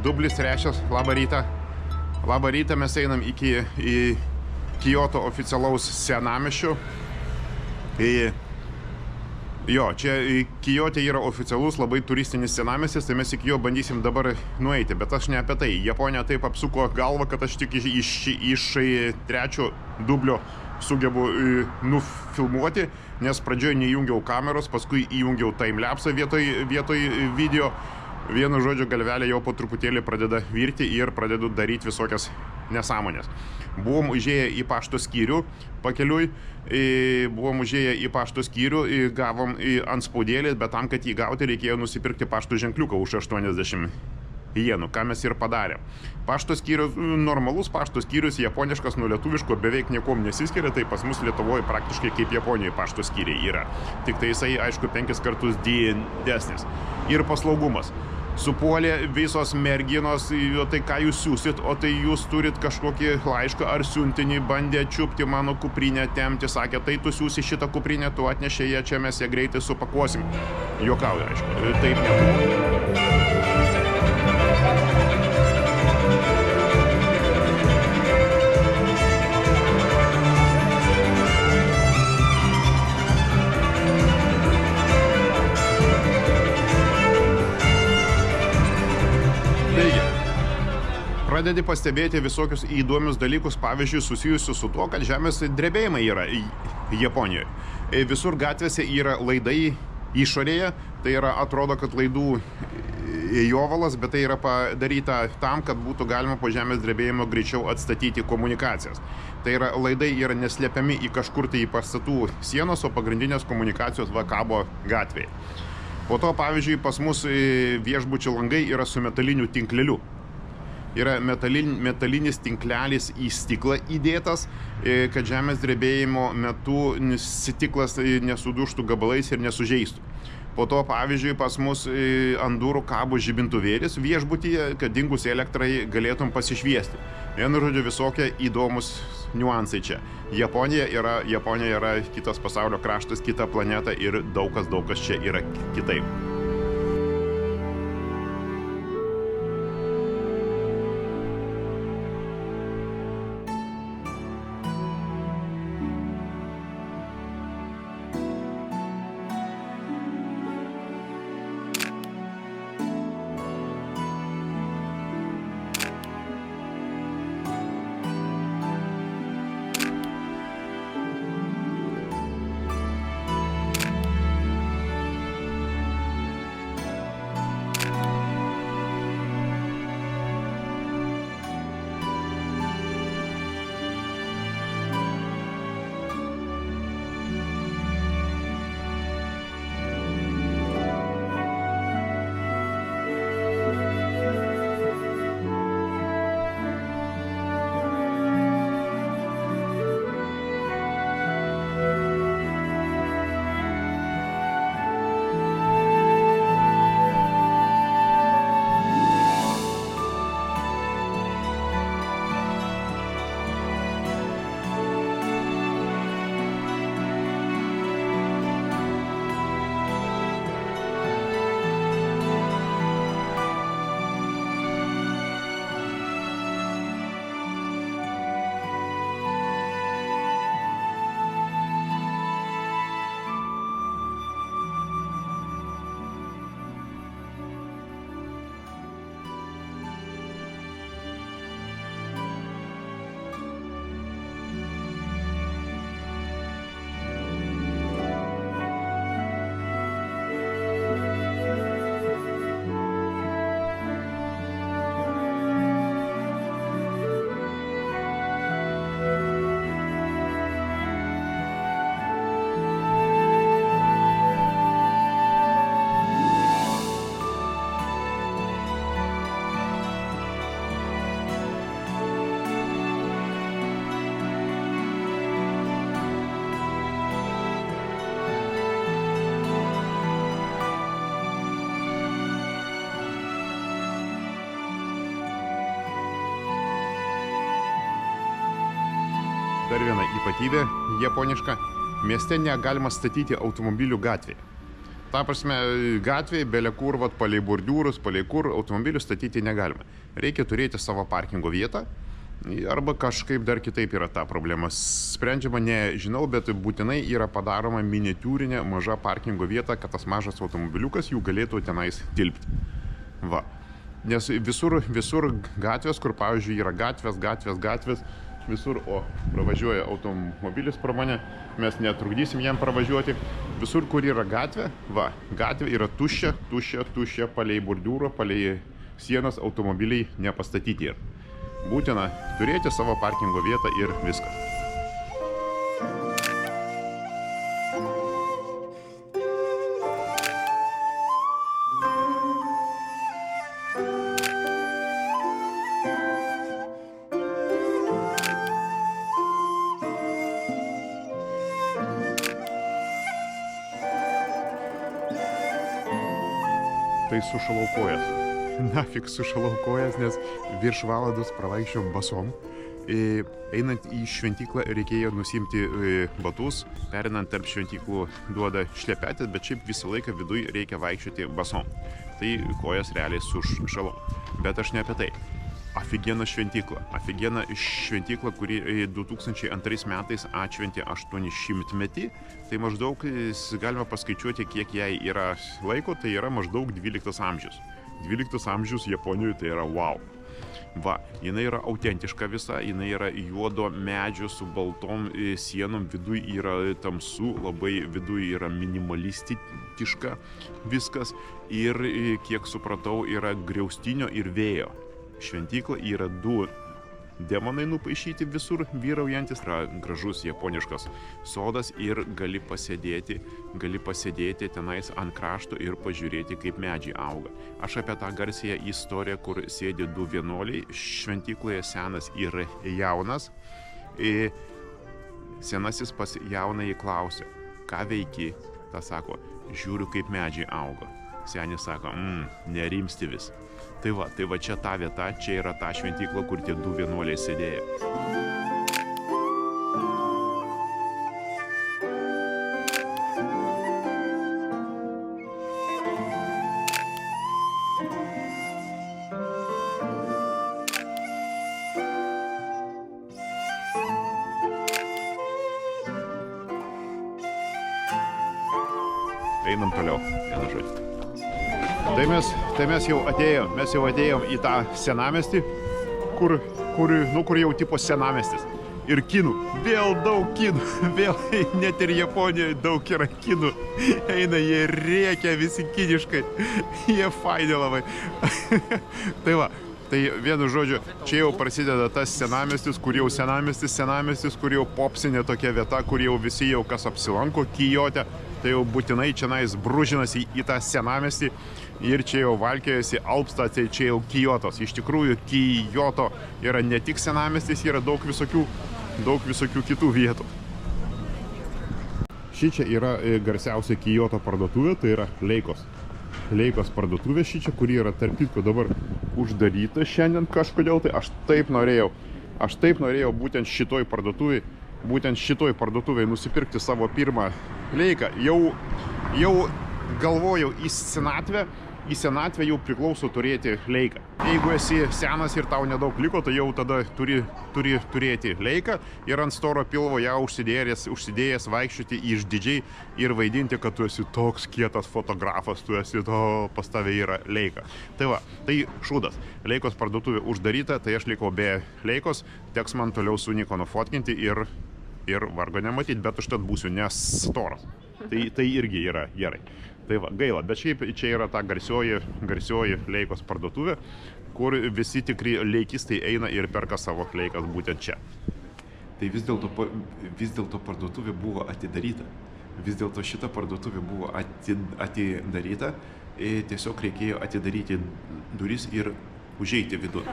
Dublis Trešias, labą rytą. Labą rytą, mes einam į Kyoto oficialaus senamiesčio. Jo, čia Kyote yra oficialus labai turistinis senamiestis, tai mes iki jo bandysim dabar nueiti, bet aš ne apie tai. Japonija taip apsuko galvą, kad aš tik iš trečio dublio sugebu nufilmuoti, nes pradžioje neįjungiau kameros, paskui įjungiau timelapsą vietoj video. Vienu žodžiu, galvelė jau po truputėlį pradeda virti ir pradedu daryti visokias nesąmonės. Buvom užėję į pašto skyrių pakeliui, gavom antspaudėlį, bet tam, kad jį gauti, reikėjo nusipirkti pašto ženkliuką už 80 jenų, ką mes ir padarėm. Pašto skyrius, normalus pašto skyrius, japoniškas nuo lietuviško beveik niekom nesiskiria, tai pas mus Lietuvoje praktiškai kaip Japonijoje pašto skyriai yra. Tik tai jisai, aišku, 5 kartus didesnis. Ir paslaugumas. Supuolė visos merginos, o tai ką jūs siūsit, o tai jūs turit kažkokį laišką ar siuntinį, bandė čiupti mano kuprinę, tempti, sakė, tai tu siūsi šitą kuprinę, tu atnešė ją, čia mes ją greitai supakuosim. Juokauju, aišku, taip nebuvo. Pradedi pastebėti visokius įdomius dalykus, pavyzdžiui, susijusius su tuo, kad žemės drebėjimai yra Japonijoje. Visur gatvėse yra laidai išorėje, tai yra atrodo, kad laidų jovalas, bet tai yra padaryta tam, kad būtų galima po žemės drebėjimo greičiau atstatyti komunikacijas. Tai yra laidai yra neslėpiami į kažkur tai į pastatų sienos, o pagrindinės komunikacijos kabo gatvėje. Po to, pavyzdžiui, pas mus viešbučių langai yra su metaliniu tinkleliu. Yra metalinis tinklelis į stiklą įdėtas, kad žemės drebėjimo metu stiklas nesudužtų gabalais ir nesužeistų. Po to, pavyzdžiui, pas mus ant durų kabo žibintuvėlis viešbutyje, kad dingus elektrai galėtum pasišviesti. Vienu žodžiu, visokie įdomus niuansai čia. Japonija yra kitas pasaulio kraštas, kita planeta ir daug kas čia yra kitaip. Dar viena ypatybė japoniška. Mieste negalima statyti automobilių gatvėje. Ta prasme, gatvėje, belekur, palei bordiūrus, palei kur automobilius statyti negalima. Reikia turėti savo parkingo vietą, arba kažkaip dar kitaip yra ta problema sprendžiama, nežinau, bet būtinai yra padaroma miniatiūrinė maža parkingo vieta, kad tas mažas automobiliukas jų galėtų tenais tilpti. Va. Nes visur gatvės, kur pavyzdžiui yra gatvės, visur, pravažiuoja automobilis pro mane, mes netrukdysim jam pravažiuoti. Visur, kur yra gatvė, gatvė yra tuščia, palei bordiūro, palei sienas automobiliai nepastatyti yra. Būtina turėti savo parkingo vietą ir viskas. Tai sušalau kojas. Nafik sušalau kojas, nes virš valandos pravaikščiom basom. Einant į šventyklą reikėjo nusimti batus, perinant tarp šventyklų duoda šlepetės, bet šiaip visą laiką viduj reikia vaikščioti basom. Tai kojas realiai sušalau. Bet aš ne apie tai. Aфигena šventykla, kuri 2002 metais atšventė 800-metį, tai maždaug galima paskaičiuoti, kiek jai yra laiko, tai yra maždaug 12 amžius. 12 amžius Japonijoje tai yra wow. Va, jinai yra autentiška visa, jinai yra juodo medžio su baltom sienom, viduj yra tamsu, labai viduj yra minimalistiška viskas ir, kiek supratau, yra griaustinio ir vėjo. Šventykla yra 2 demonai nupaišyti visur vyraujantis, yra gražus japoniškas sodas ir gali pasėdėti tenais ant krašto ir pažiūrėti, kaip medžiai auga. Aš apie tą garsiąją istoriją, kur sėdi 2 vienuoliai šventykloje, senas ir jaunas. Senasis pas jaunąjį klausia, ką veiki? Ta sako, žiūriu, kaip medžiai auga. Senis sako, nerimsti vis. Tai va čia ta vieta, čia yra ta šventykla, kur tie 2 vienuoliai sėdėjo. Einam toliau, vieną žodį. Tai mes jau atėjom į tą senamiestį, kur jau tipo senamiestis. Ir kinų, vėl daug kinų, vėl net ir Japonijoje daug yra kinų. Eina, jie rėkia visi kiniškai, jie faini labai. Tai va, tai vienu žodžiu, čia jau prasideda tas senamiestis, kur jau popsinė tokia vieta, kur jau visi jau kas apsilanko Kijote, tai jau būtinai čianais bružinasi į tą senamiestį ir čia jau valkiojasi, alpsta, tai čia jau Kijotos. Iš tikrųjų, Kijoto yra ne tik senamiestis, yra daug visokių kitų vietų. Šičia yra garsiausia Kijoto parduotuvė, tai yra Leikos parduotuvė šičia, kuri yra tarp kitko dabar uždaryta šiandien kažkodėl, tai aš taip norėjau būtent šitoj parduotuvėj nusipirkti savo pirmą Leiką. Jau galvojau į senatvę jau priklauso turėti Leiką. Jeigu esi senas ir tau nedaug liko, tai jau tada turi turėti Leiką ir ant storo pilvo ją užsidėjęs vaikščioti išdidžiai ir vaidinti, kad tu esi toks kietas fotografas, pas tave yra Leika. Tai va, tai šūdas. Leikos parduotuvė uždaryta, tai aš likau be Leikos, teks man toliau su Nikonu fotkinti ir vargo nematyti, bet užtat būsiu nestoras. Tai irgi yra gerai. Tai va, gaila, bet šiaip čia yra ta garsioji Leikos parduotuvė, kur visi tikri leikistai eina ir perka savo Leikas būtent čia. Tai vis dėlto parduotuvė buvo atidaryta. Vis dėlto šita parduotuvė buvo atidaryta, tiesiog reikėjo atidaryti duris ir užeiti vidun.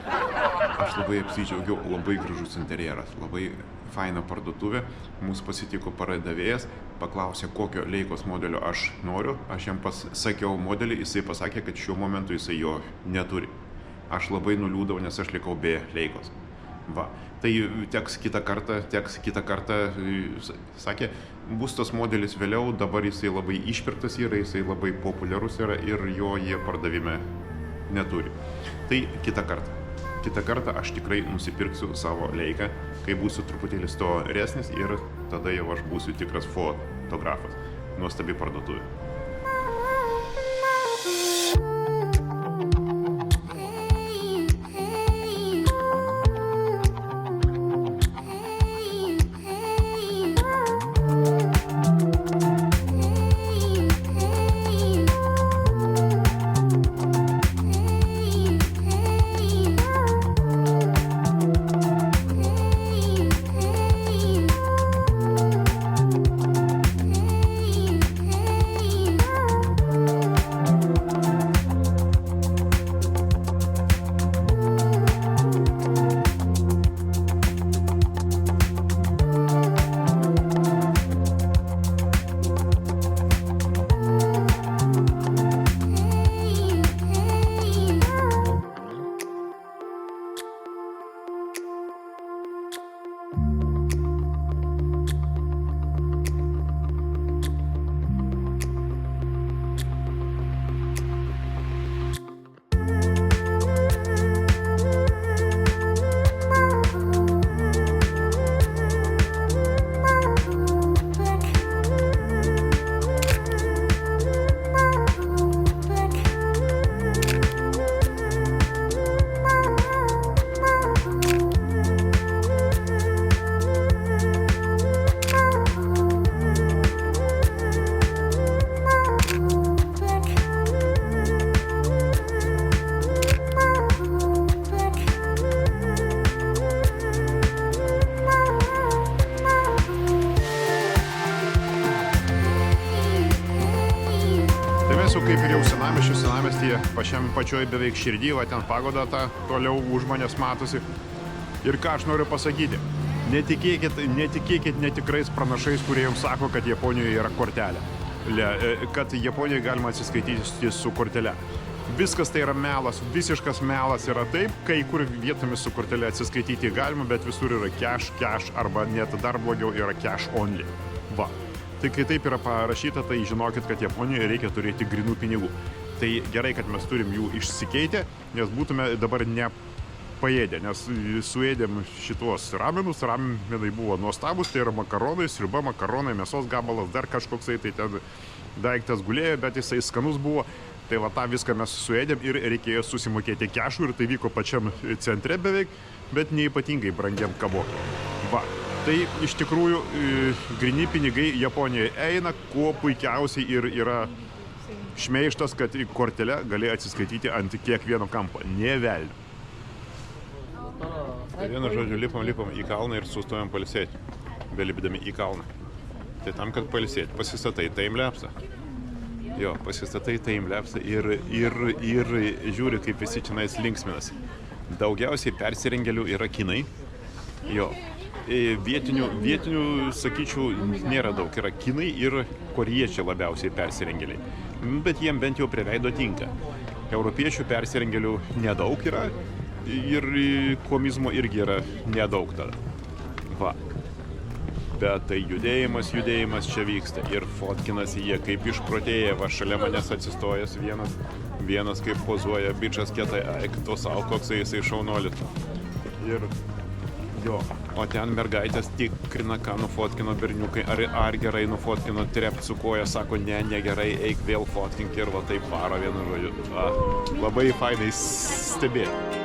Aš labai apsidžiaugiau, labai gražus interjeras, labai faina parduotuvė. Mūsų pasitiko pardavėjas, paklausė, kokio Leikos modelio aš noriu. Aš jam pasakiau modelį, jisai pasakė, kad šiuo momentu jisai jo neturi. Aš labai nuliūdau, nes aš likau be Leikos. Va, tai teks kitą kartą, sakė, bus tas modelis vėliau, dabar jisai labai išpirktas yra, jisai labai populiarus yra ir jo jie pardavime neturi. Tai kitą kartą aš tikrai nusipirksiu savo Leiką, kai būsiu truputėlį storesnis ir tada jau aš būsiu tikras fotografas. Nuostabi parduotuvė. Kaip ir jau senamiestyje, pačioj beveik širdy, va ten pagoda ta toliau už manęs matosi. Ir ką aš noriu pasakyti, netikėkit netikrais pranašais, kurie jums sako, kad Japonijoje yra kortelė. Kad Japonijoje galima atsiskaityti su kortelė. Viskas tai yra melas, visiškas melas yra taip, kai kur vietomis su kortelė atsiskaityti galima, bet visur yra cash arba net dar blogiau yra cash only. Va. Tai kai taip yra parašyta, tai žinokit, kad Japonijoje reikia turėti grinų pinigų. Tai gerai, kad mes turim jų išsikeitę, nes būtume dabar nepaėdę, nes suėdėm šitos ramenus, ramenai buvo nuostabus, tai yra makaronai, sriuba, makaronai, mėsos gabalas, dar kažkoksai, tai ten daiktas gulėjo, bet jisai skanus buvo. Tai va tą viską mes suėdėm ir reikėjo susimokėti kešų ir tai vyko pačiam centre beveik, bet neypatingai brangiam kabokė. Va. Tai iš tikrųjų gryni pinigai Japonijoje eina, kuo puikiausiai ir yra šmeižtas, kad kortelę gali atsiskaityti ant kiekvieno kampo. Nė velnio. Tai vienu žodžiu, lipam į kalną ir sustojam pailsėti, belipdami į kalną. Tai tam, kad pailsėti, pasistatai timelapsą. Jo, pasistatai timelapsą ir žiūri, kaip visi čionais linksminasi. Daugiausiai persirengėlių yra kinai. Jo. Vietinių, sakyčiau, nėra daug. Yra kinai ir korėjiečiai labiausiai persirengėliai. Bet jiem bent jau prie veido tinka. Europiečių persirengėlių nedaug yra ir komizmo irgi yra nedaug tada. Va. Bet tai judėjimas čia vyksta ir fotkinasi jie kaip išprotėję. Va, šalia manęs atsistojęs vienas kaip pozuoja, bičas kietai, tu savo, koks jisai šaunuolis. Ir jo, o ten mergaitės tikrina, ką nufotkino berniukai, ar gerai nufotkino, trept su koja, sako, negerai, eik vėl fotkink ir va taip varo vienu žodžiu. Labai fainai stebėti.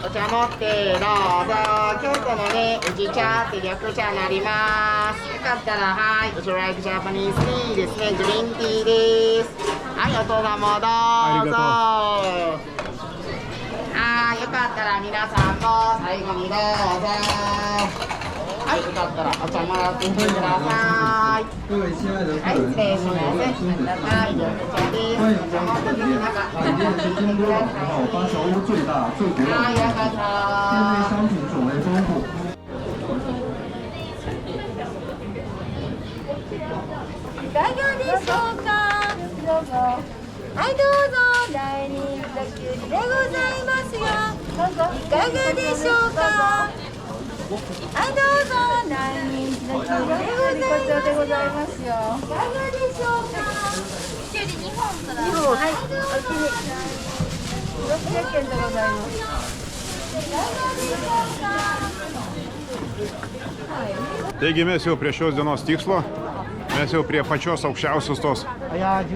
お茶持ってどうぞ。京都のね、宇治茶って緑茶になります。よかったら、はい、Would you like Japanese tea ですね、グリーンティーです。はい、お父さんもどうぞ。はい、よかったら皆さんも最後にどうぞ。はい、よかったらお茶もらってみてください。各位亲爱的客はい、人，失礼します。はい、緑茶です。欢迎お茶持ってきてなかったら本店是京都老字号八条屋最大、最古老はい、的よかった店内商品种类丰富。いかがでしょうか。どうぞ。はいどうぞ。大人気のきゅうりでございますよ。どうぞ。いかがでしょうか。はいどうぞ。大人気のきゅうりでございますよ。いかがでしょうか。きゅうり2本から。2本はい。おきに。600円でございます。いかがでしょうか。 Taigi mes jau prie šios dienos tikslo, mes jau prie pačios aukščiausios tos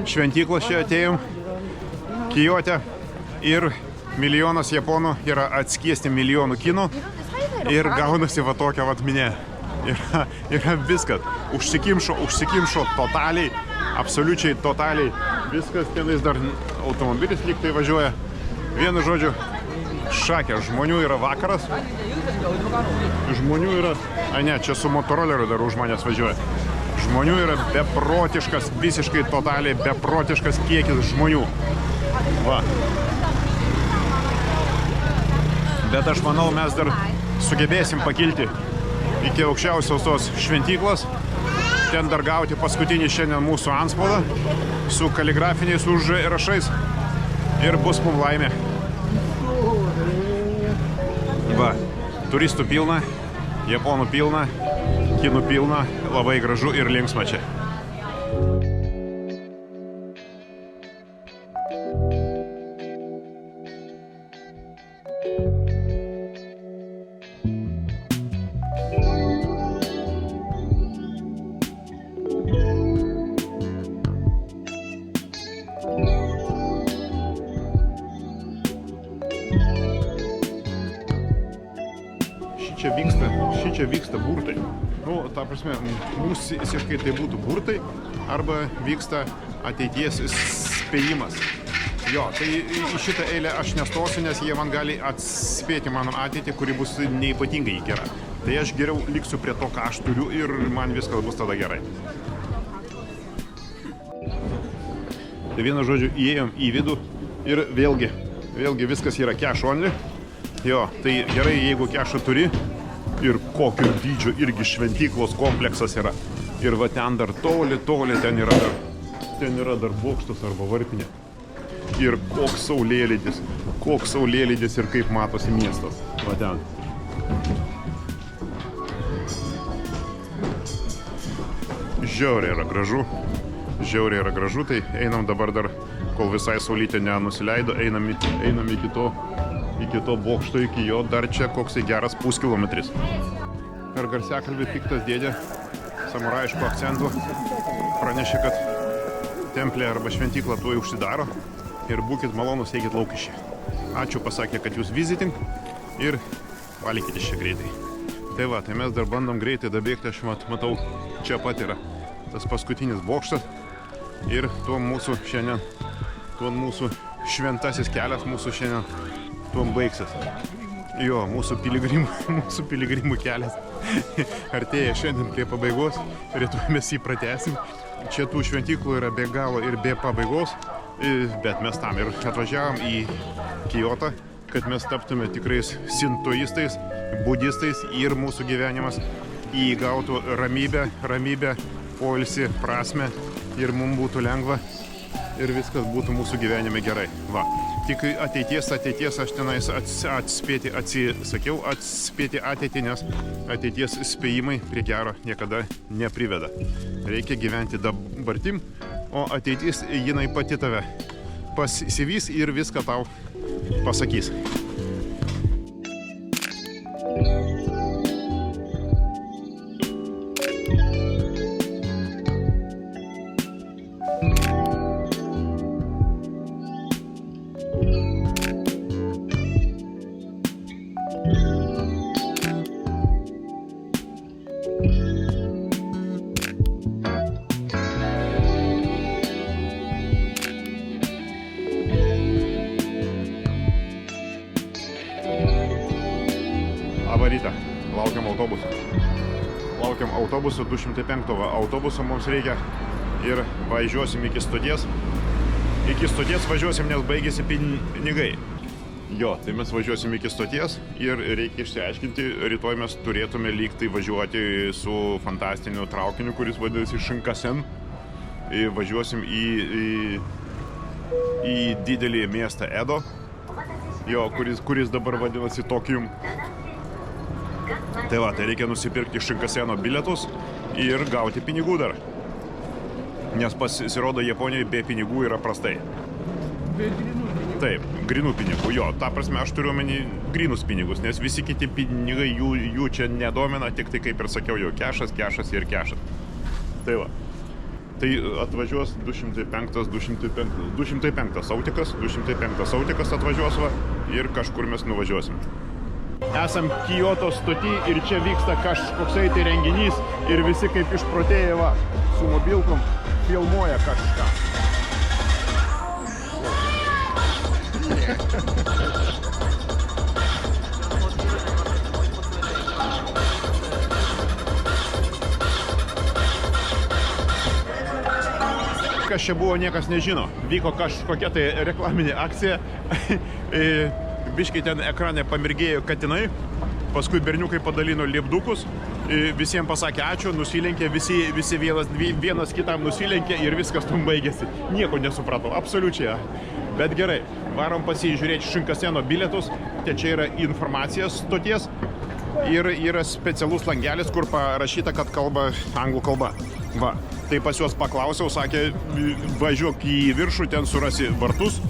šventyklos čia atėjom, Kijote, ir milijonas japonų yra atskiesti milijonų kinų ir gaunasi va tokia vat minė. Yra viskas, užsikimšo totaliai, absoliučiai totaliai, viskas tenais dar automobilis lyg tai važiuoja. Vienu žodžiu, šakė, žmonių yra vakaras, žmonių yra, ne, čia su motoroleriu dar už manęs važiuoja. Žmonių yra beprotiškas, visiškai totaliai beprotiškas kiekis žmonių. Va. Bet aš manau, mes dar sugebėsim pakilti iki aukščiausios tos šventyklos, ten dar gauti paskutinį šiandien mūsų antspaudą su kaligrafiniais užrašais ir bus mums laimė. Va, turistų pilna, japonų pilna, kinų pilna, labai gražu ir linksma čia. Šičia vyksta burtai. Nu, ta prasme, mūsiškai tai būtų burtai arba vyksta ateities spėjimas. Jo, tai į šitą eilę aš nestosiu, nes jie man gali atspėti mano ateitį, kuri bus neypatingai gera. Tai aš geriau liksiu prie to, ką aš turiu ir man viskas bus tada gerai. Tai vienu žodžiu, įėjom į vidų ir vėlgi viskas yra cash only. Jo, tai gerai, jeigu cash'ą turi ir kokio dydžio irgi šventyklos kompleksas yra. Ir va ten dar toli, ten yra dar bokštas arba varpinė. Ir koks saulėlydis ir kaip matosi miestas. Va ten. Žiauriai yra gražu, tai einam dabar dar, kol visai saulytė nenusileido, einam iki to bokšto, iki jo dar čia koksai geras puskilometris. Per garsiakalbį piktas dėdė samuraiško akcentu pranešė, kad templė arba šventykla tuoj užsidaro ir būkit malonus, eikit lauk iš čia. Ačiū, pasakė, kad jūs visiting ir palikit iš čia greitai. Tai va, tai mes dar bandom greitai dabėgti, aš matau, čia pat yra tas paskutinis bokštas ir tuo mūsų šventasis kelias mūsų šiandien tuom baigsis. Jo, mūsų piligrimų kelias artėja šiandien prie pabaigos, rytoj mes jį pratęsim. Čia tų šventyklų yra be galo ir be pabaigos, bet mes tam ir atvažiavom į Kijotą, kad mes taptume tikrais sintoistais, budistais ir mūsų gyvenimas įgautų ramybę, poilsį, prasmę ir mums būtų lengva ir viskas būtų mūsų gyvenime gerai. Va. Tik ateities aš tenais atspėti ateitį, nes ateities spėjimai prie gero niekada nepriveda. Reikia gyventi dabartim, o ateitis jinai pati tave pasivys ir viską tau pasakys. laukiam autobuso 205 autobuso mums reikia ir važiuosim iki stoties. Iki stoties važiuosim, nes baigėsi pinigai. Jo, tai mes važiuosim iki stoties ir reikia išsiaiškinti, rytoj mes turėtume lygtai važiuoti su fantastiniu traukiniu, kuris vadinasi Shinkansen. Važiuosim į didelį miestą Edo, jo, kuris dabar vadinasi Tokijum. Tai va, tai reikia nusipirkti Shinkanseno bilietus ir gauti pinigų dar. Nes pasirodo, Japonijoje be pinigų yra prastai. Taip, grinų pinigų, jo, ta prasme aš turiu omeny grinus pinigus, nes visi kiti pinigai jų čia nedomina, tik tai kaip ir sakiau jau, kešas ir kešas. Tai va. Tai atvažiuos 205 autikas atvažiuos va ir kažkur mes nuvažiuosim. Esam Kyoto stoty ir čia vyksta kažkoksai tai renginys ir visi kaip išprotėję va su mobilkom filmuoja kažką. Kas čia buvo, niekas nežino. Vyko kažkokia tai reklaminė akcija. Biškai ten ekrane pamirgėjo katinai. Paskui berniukai padalino lipdukus. Visiems pasakė ačiū, nusilenkė, visi vienas kitam nusilenkė ir viskas tam baigėsi. Nieko nesupratau, absoliučiai. Bet gerai, varom pasižiūrėti Shinkanseno bilietus. Čia yra informacija stoties ir yra specialus langelis, kur parašyta, kad kalba anglų kalba. Va, tai pas juos paklausiau, sakė, važiuok į viršų, ten surasi vartus.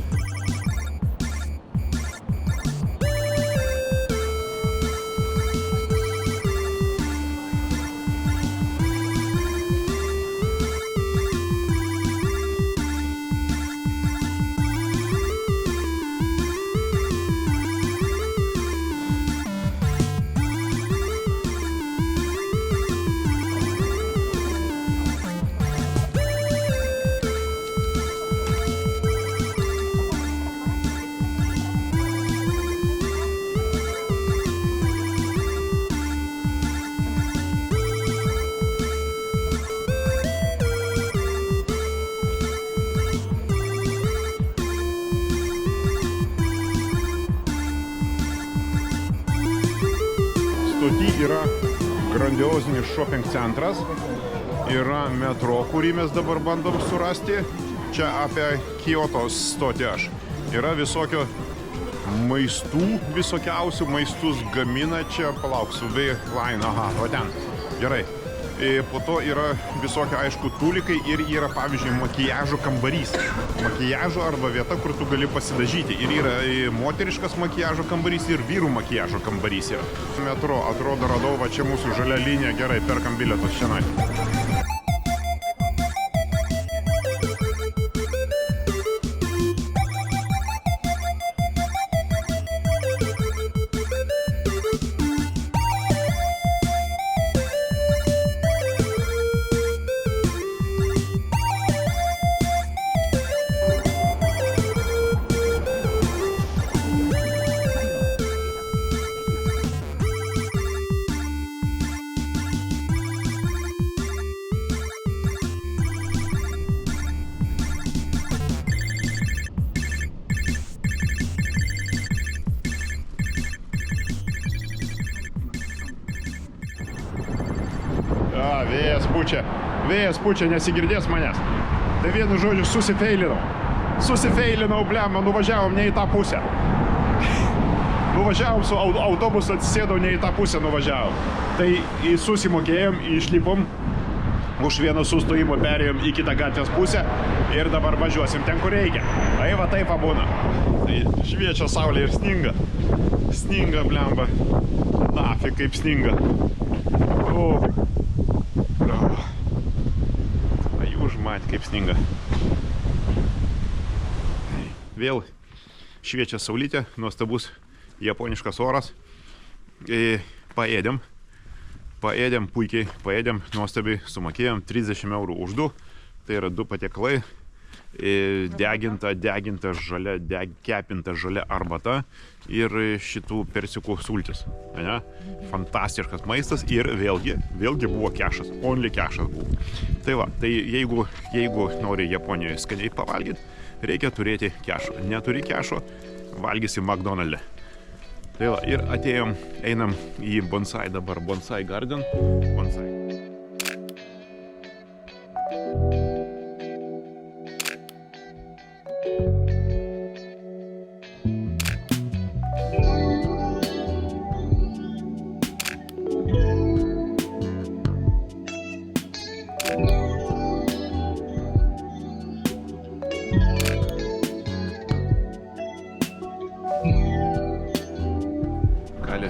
Stoty yra grandiozinis shopping centras, yra metro, kurį mes dabar bandom surasti. Čia apie Kyoto stotį aš. Yra visokio maistų, visokiausių maistus gamina. Čia palauksiu, V-Line, aha, o ten. Gerai. Po to yra visokie, aišku, tulikai ir yra, pavyzdžiui, makiažo kambarys. Makiažo arba vieta, kur tu gali pasidažyti. Ir yra moteriškas makiažo kambarys ir vyrų makiažo kambarys yra. Metro, atrodo, radau, va čia mūsų žalia linija. Gerai, perkam bilietus šiandien. Vėjas pučia, nesigirdės manęs. Tai vienu žodžiu susifeilinau, blemba, nuvažiavom ne į tą pusę. Nuvažiavom su autobusu, atsisėdau, ne į tą pusę nuvažiavom. Tai susimokėjom, išlipom, už vieno sustojimo perėjom į kitą gatvės pusę ir dabar važiuosim ten, kur reikia. Tai va taip pabūna. Tai šviečia saulė ir sninga. Sninga, blemba. Nafik kaip sninga. Užmat, kaip sninga. Vėl šviečia saulytė, nuostabus japoniškas oras. Paėdėm puikiai, nuostabiai, sumokėjom 30 eurų už 2. Tai yra 2 patiekalai. deginta žalia, kepinta žalia arbata ir šitų persikų sultis. Ne? Fantastiškas maistas ir vėlgi buvo kešas, only kešas buvo. Tai va, tai jeigu nori Japonijoje skaniai pavalgyti, reikia turėti kešo. Neturi kešo, valgysi McDonald'e. Tai va, ir einam į bonsai dabar, Bonsai Garden. Bonsai.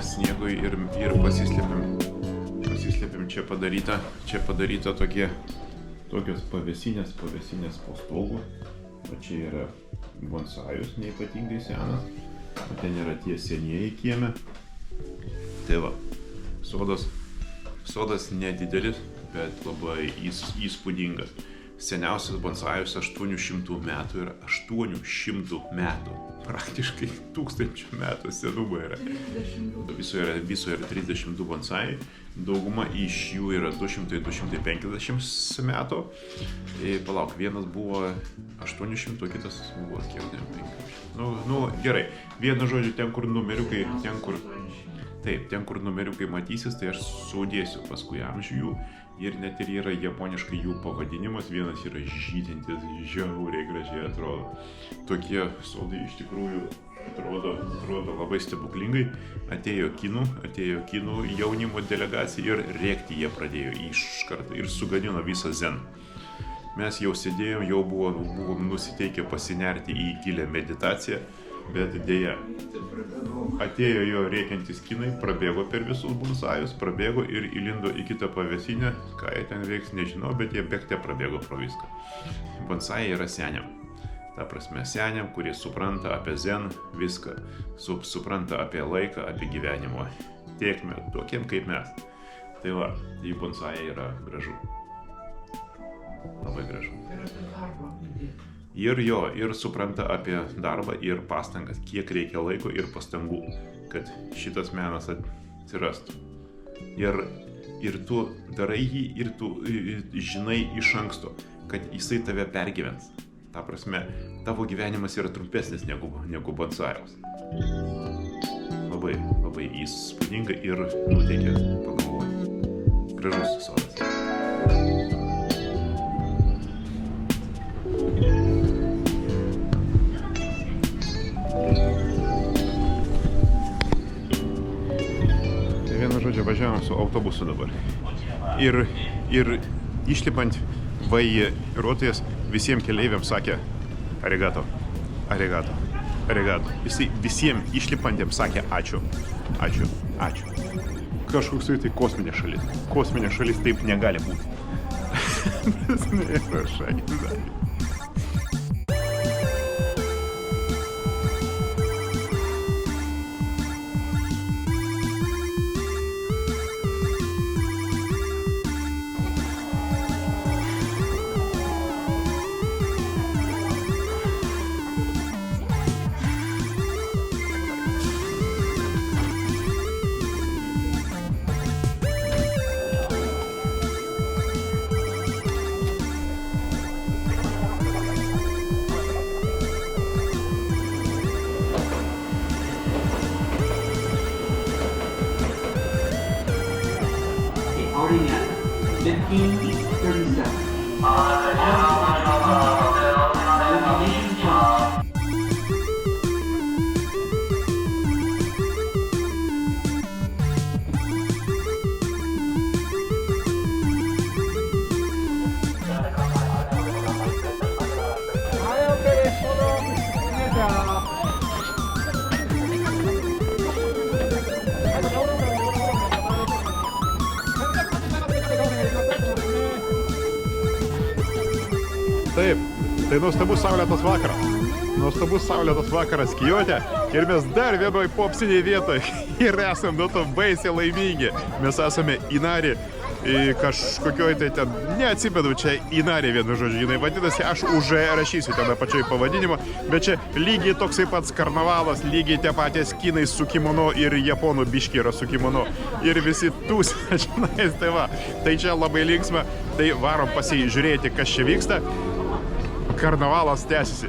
Sniegui ir pasislėpėm čia padaryta tokios pavėsinės po stogu. O čia yra bonsajus neypatingai senas, o ten yra tie senieji kieme. Tai va, sodas nedidelis, bet labai įspūdingas. Seniausias bonsajus 800 metų yra 800 metų. Praktiškai 1000 metų senumo yra. Viso yra 32 bonsai. Dauguma iš jų yra 200-250 metų. Palauk, vienas buvo 800, kitas buvo kiek, 500. Gerai. Vienu žodžiu, ten kur numeriukai matysis, tai aš sudėsiu paskui amžių jų. Ir net ir yra japoniškai jų pavadinimas, vienas yra žydintis, žiauriai gražiai atrodo. Tokie sodai iš tikrųjų atrodo labai stebuklingai. Atėjo kinų jaunimo delegacija ir rėkti jie pradėjo iš karto ir sugadino visą zen. Mes jau sėdėjom, jau buvom nusiteikę pasinerti į gilią meditaciją, bet dėja. Atėjo jo rėkiantis kinai, prabėgo per visus bonsajus, prabėgo ir įlindo į kitą pavėsinę. Ką jie ten veiks, nežinau, bet jie bėgte prabėgo pro viską. Bonsajai yra seniam. Ta prasme, seniam, kurie supranta apie zen viską, supranta apie laiką, apie gyvenimo tėkmę, tokiem kaip mes. Tai va, tai bonsajai yra gražu. Labai gražu. Ir supranta apie darbą ir pastangas, kiek reikia laiko ir pastangų, kad šitas menas atsirastų. Ir tu darai jį ir tu žinai iš anksto, kad jisai tave pergyvens. Ta prasme, tavo gyvenimas yra trumpesnis negu bonsajaus. Labai įspūdinga ir nuteikia pagalvoti. Gražus sodas. Važiavom su autobusu dabar. Ir išlipant vairuotojas visiems keleiviams sakė arigato. Jisai visiems išlipantiems sakė ačiū. Kažkoks tai kosminė šalis. Kosminė šalis taip negali būti. Taip, tai nuostabus saulėtas vakaras Kiote ir mes dar vienoj popsiniai vietoj ir esam nuo to baisiai laimingi. Mes esame Inari kažkokioj tai ten, neatsimenu, čia Inari vienu žodžiu, jinai vadinasi, aš užrašysiu ten apačioj pavadinimą, bet čia lygiai toksai pats karnavalas, lygiai tie patys kinai su kimono ir japonų biški yra su kimono ir visi tūsina, žinai, tai va, tai čia labai linksma, tai varom pasižiūrėti, kas čia vyksta, karnavalas tęsiasi.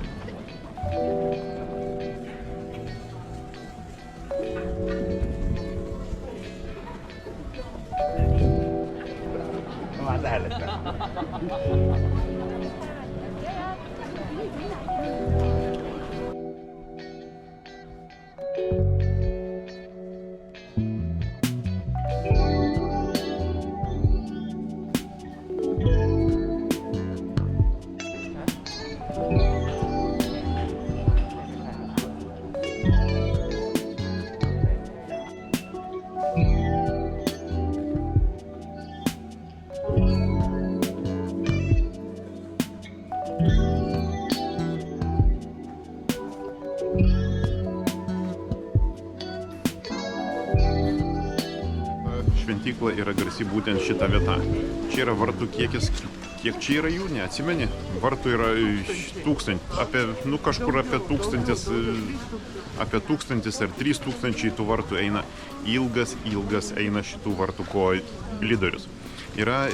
Šventykla yra garsi būtent šita vieta. Čia yra vartų kiekis, kiek čia yra jų, neatsimeni? Vartų yra 1000, kažkur apie 1000 ar 3000 tų vartų eina. Ilgas eina šitų vartų koridorius. Yra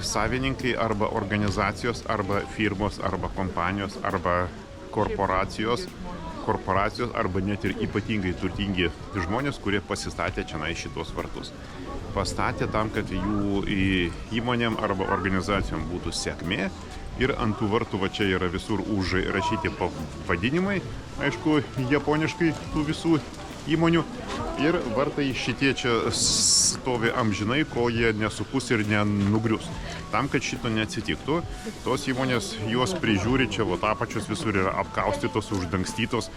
savininkai arba organizacijos, arba firmos, arba kompanijos, arba korporacijos, arba net ir ypatingai turtingi žmonės, kurie pasistatė čia šitos vartus. Pastatė tam, kad jų įmonėm arba organizacijom būtų sėkmė ir ant tų vartų va čia yra visur užrašyti pavadinimai, aišku, japoniškai tų visų įmonių ir vartai šitie čia stovi amžinai, kol jie nesupus ir nenugrius. Tam, kad šito neatsitiktų, tos įmonės juos prižiūri, čia va apačios visur yra apkaustytos, uždangstytos,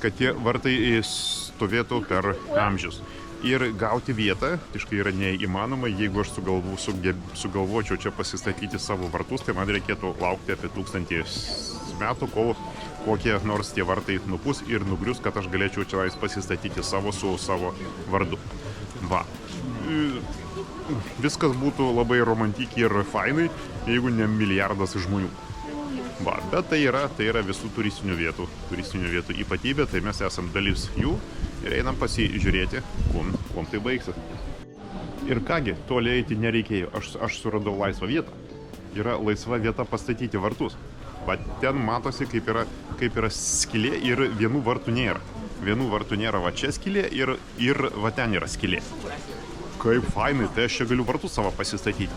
kad tie vartai stovėtų per amžius. Ir gauti vietą, tiškai yra neįmanoma, jeigu aš sugalvočiau čia pasistatyti savo vartus, tai man reikėtų laukti apie 1000 metų, kol kokie nors tie vartai nupus ir nugrius, kad aš galėčiau čia pasistatyti savo su savo vardu. Va. Viskas būtų labai romantikiai ir fainai, jeigu ne milijardas žmonių. Va, bet tai yra visų turistinių vietų ypatybė, tai mes esam dalis jų ir einam pasižiūrėti, kuom tai baigsis. Ir kągi, toli eiti nereikėjo, aš suradau laisvą vietą. Yra laisva vieta pastatyti vartus. Va, ten matosi, kaip yra skylė ir vienų vartų nėra. Va čia skylė ir va ten yra skylė. Kaip fainai, tai aš čia galiu vartus savo pasistatyti.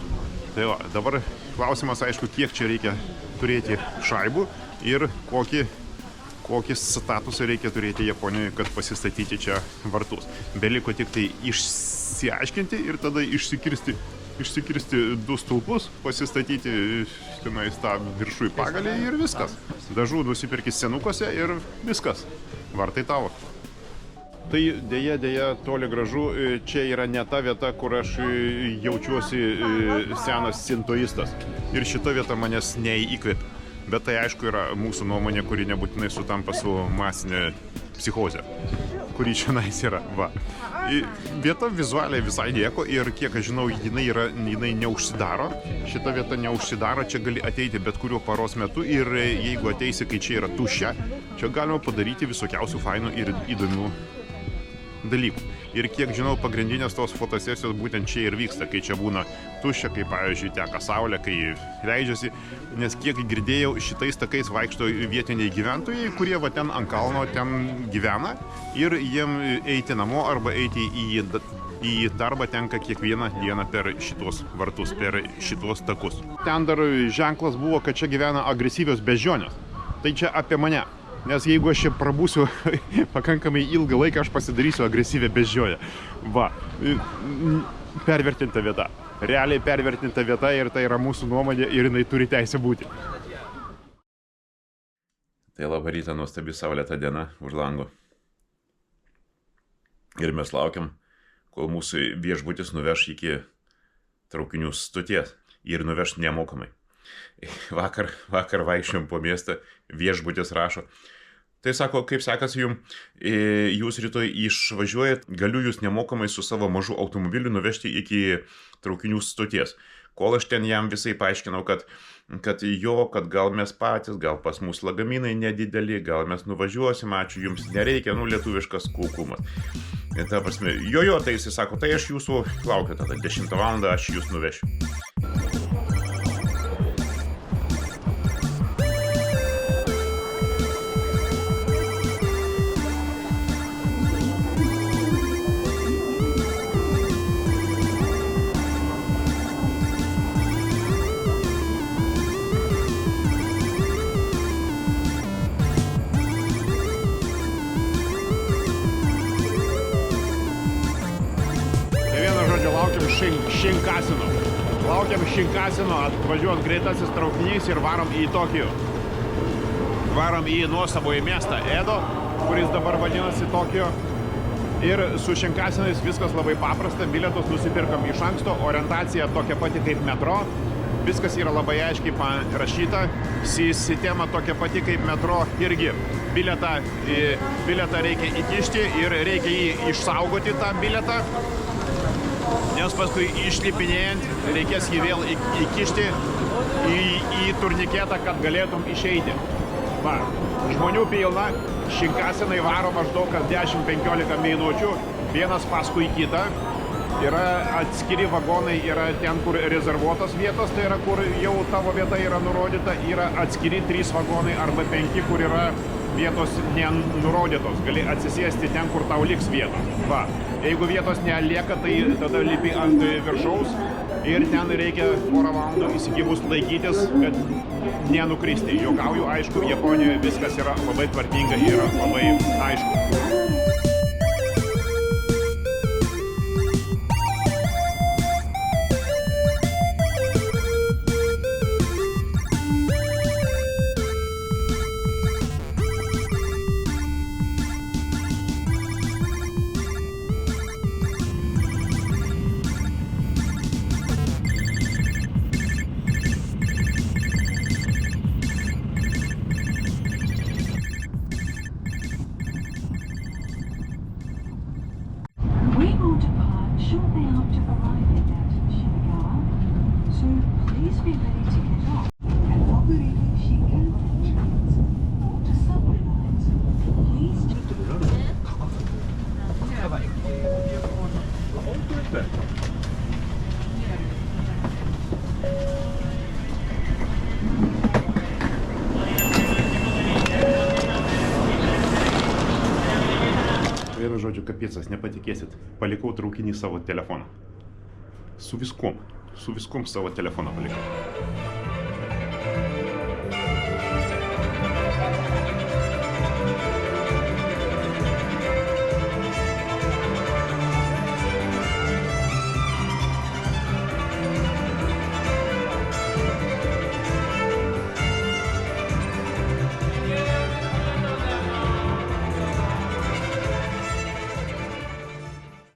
Tai va, dabar klausimas, aišku, kiek čia reikia turėti šaibų ir kokį statusą reikia turėti Japonijoje, kad pasistatyti čia vartus. Beliko tik tai išsiaiškinti ir tada išsikirsti 2 stulpus, pasistatyti tenais tą viršų į pagalį ir viskas. Dažų nusipirki senukose ir viskas. Vartai tavo. Tai dėja, toli gražu, čia yra ne ta vieta, kur aš jaučiuosi senas sintoistas. Ir šita vieta manęs neįkvėpia. Bet tai aišku yra mūsų nuomonė, kuri nebūtinai sutampa su masinė psichozė, kuri čionais yra. Va. Vieta vizualiai visai nieko ir kiek aš žinau, jinai neužsidaro. Šita vieta neužsidaro, čia gali ateiti bet kuriuo paros metu ir jeigu ateisi, kai čia yra tuščia, čia galima padaryti visokiausių fainų ir įdomių dalykų. Ir kiek žinau, pagrindinės tos fotosesijos būtent čia ir vyksta, kai čia būna tuščia, kai pavyzdžiui teka saulė, kai leidžiasi, nes kiek girdėjau, šitais takais vaikšto vietiniai gyventojai, kurie va ten ant kalno ten gyvena ir jiem eiti namo arba eiti į darbą tenka kiekvieną dieną per šitos vartus, per šitos takus. Ten dar ženklas buvo, kad čia gyvena agresyvios beždžionės. Tai čia apie mane. Nes jeigu aš čia prabūsiu pakankamai ilgą laiką, aš pasidarysiu agresyvę beždžionę. Va, pervertinta vieta. Realiai pervertinta vieta ir tai yra mūsų nuomonė ir jinai turi teisę būti. Tai labą rytą, nuostabi saulėta diena už lango. Ir mes laukiam, kol mūsų viešbutis nuveš iki traukinių stoties ir nuveš nemokamai. Vakar vaikščiojom po miestą, viešbutis rašo, Tai sako, kaip sekasi jums, jūs rytoj išvažiuojat, galiu jūs nemokamai su savo mažu automobiliu nuvežti iki traukinių stoties. Kol aš ten jam visai paaiškinau, kad gal mes patys, gal pas mus lagaminai nedideli, gal mes nuvažiuosim, ačiū jums nereikia, lietuviškas kūkumas. Ir ta prasme, jo, tai jis sako, tai aš jūsų laukiu tada, 10 val. Aš jūs nuvešiu. Laukiam Šinkasino, atvažiuos greitasis traukinys ir varom į Tokijų. Varom į nuostabųjį miestą Edo, kuris dabar vadinasi Tokijo. Ir su Šinkasinais viskas labai paprasta, bilietus nusipirkam iš anksto, orientacija tokia pati kaip metro. Viskas yra labai aiškiai parašyta, sistema tokia pati kaip metro irgi. Bilietą reikia įkišti ir reikia jį išsaugoti tą bilietą. Nes paskui išlipinėjant reikės jį vėl įkišti į turniketą, kad galėtum išeiti. Va, žmonių pilna, Šinkasinai varo maždaug kas 10-15 minučių, vienas paskui kitą. Yra atskiri vagonai, yra ten, kur rezervuotos vietos, tai yra, kur jau tavo vieta yra nurodyta, yra atskiri 3 vagonai arba 5, kur yra vietos nenurodytos. Gali atsisėsti ten, kur tau liks vietos. Va. Jeigu vietos nelieka, tai tada lipi ant viršaus ir ten reikia porą valandų įsikibus laikytis, kad nenukristi. Juokauju, aišku, Japonijoje viskas yra labai tvarkinga ir labai aišku. Vienu žodžiu, kapicas, nepatikėsit, palikau traukinį savo telefoną. Su viskuom savo telefoną palikau.